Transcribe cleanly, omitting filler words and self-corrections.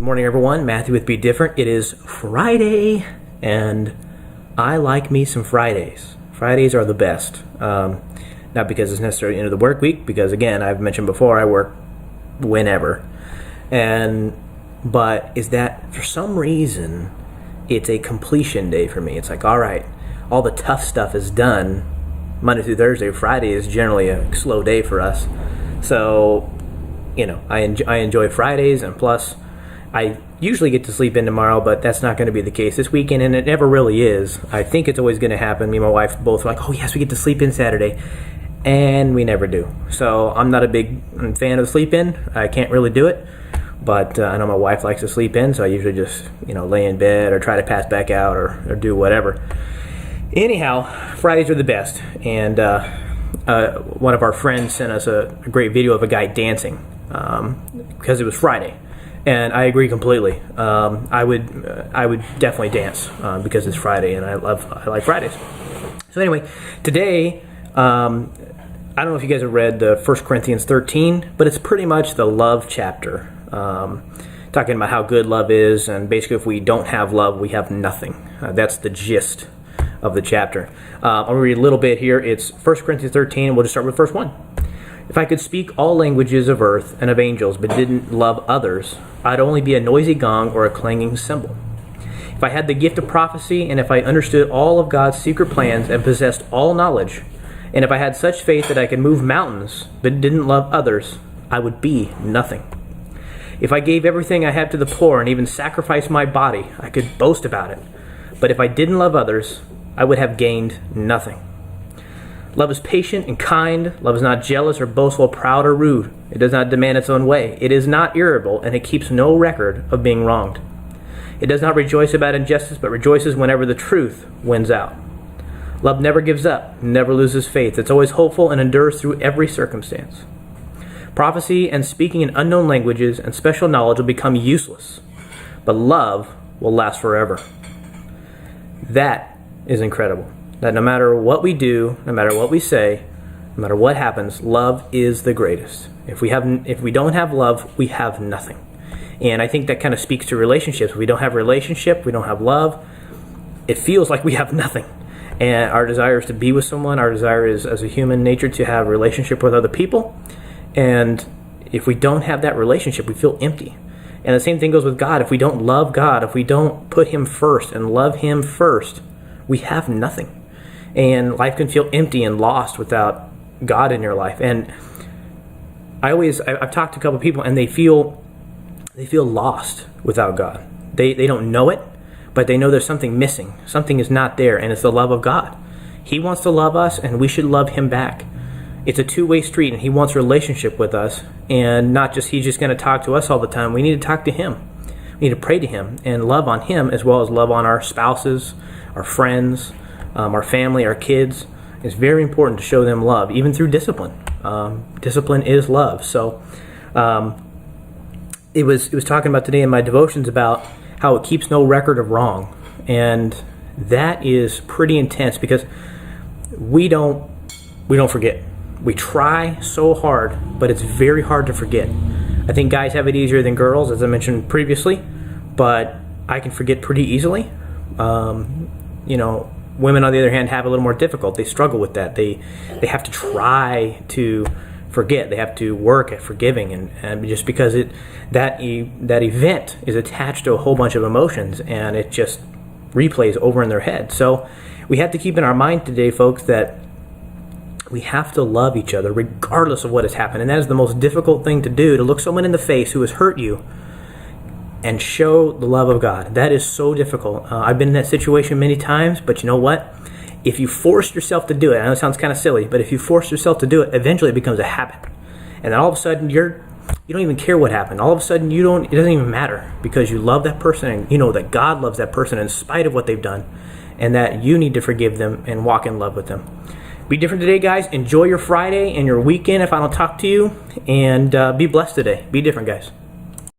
Good morning, everyone. Matthew with Be Different. It is Friday, and I like me some Fridays. Fridays are the best. Not because it's necessarily the end of the work week, because again, I've mentioned before, I work whenever. But is that for some reason, it's a completion day for me. It's like, all right, all the tough stuff is done. Monday through Thursday. Friday is generally a slow day for us. So, I enjoy Fridays, and plus, I usually get to sleep in tomorrow, but that's not going to be the case this weekend, and it never really is. I think it's always going to happen. Me and my wife both are like, oh yes, we get to sleep in Saturday, and we never do. So I'm not a big fan of sleep in. I can't really do it, but I know my wife likes to sleep in, so I usually just lay in bed or try to pass back out or do whatever. Anyhow, Fridays are the best, and one of our friends sent us a great video of a guy dancing because it was Friday. And I agree completely. I would definitely dance because it's Friday, and I like Fridays. So anyway, today, I don't know if you guys have read the 1 Corinthians 13, but it's pretty much the love chapter, talking about how good love is, and basically if we don't have love, we have nothing. That's the gist of the chapter. I'll read a little bit here. It's 1 Corinthians 13, and we'll just start with verse 1. If I could speak all languages of earth and of angels, but didn't love others, I'd only be a noisy gong or a clanging cymbal. If I had the gift of prophecy, and if I understood all of God's secret plans and possessed all knowledge, and if I had such faith that I could move mountains, but didn't love others, I would be nothing. If I gave everything I had to the poor and even sacrificed my body, I could boast about it. But if I didn't love others, I would have gained nothing. Love is patient and kind. Love is not jealous or boastful, proud or rude. It does not demand its own way. It is not irritable, and it keeps no record of being wronged. It does not rejoice about injustice, but rejoices whenever the truth wins out. Love never gives up, never loses faith. It's always hopeful and endures through every circumstance. Prophecy and speaking in unknown languages and special knowledge will become useless, but love will last forever. That is incredible. That no matter what we do, no matter what we say, no matter what happens, love is the greatest. If we don't have love, we have nothing. And I think that kind of speaks to relationships. If we don't have a relationship, we don't have love, it feels like we have nothing. And our desire is to be with someone. Our desire is, as a human nature, to have a relationship with other people. And if we don't have that relationship, we feel empty. And the same thing goes with God. If we don't love God, if we don't put Him first and love Him first, we have nothing. And life can feel empty and lost without God in your life. And I've talked to a couple of people, and they feel lost without God. They don't know it, but they know there's something missing. Something is not there, and it's the love of God. He wants to love us, and we should love Him back. It's a two-way street, and He wants a relationship with us, and not just He's just going to talk to us all the time. We need to talk to Him. We need to pray to Him and love on Him, as well as love on our spouses, our friends, our family, our kids. It's very important to show them love, even through discipline. Discipline is love. So it was talking about today in my devotions about how it keeps no record of wrong. And that is pretty intense because we don't forget. We try so hard, but it's very hard to forget. I think guys have it easier than girls, as I mentioned previously, but I can forget pretty easily. Women, on the other hand, have a little more difficult. They struggle with that. They have to try to forget. They have to work at forgiving, and just because that event is attached to a whole bunch of emotions, and it just replays over in their head. So we have to keep in our mind today, folks, that we have to love each other regardless of what has happened. And that is the most difficult thing to do, to look someone in the face who has hurt you and show the love of God. That is so difficult. I've been in that situation many times, but you know what? If you force yourself to do it, I know it sounds kind of silly, but if you force yourself to do it, eventually it becomes a habit. And then all of a sudden, you don't even care what happened. All of a sudden, it doesn't even matter, because you love that person, and you know that God loves that person in spite of what they've done, and that you need to forgive them and walk in love with them. Be different today, guys. Enjoy your Friday and your weekend if I don't talk to you, and be blessed today. Be different, guys.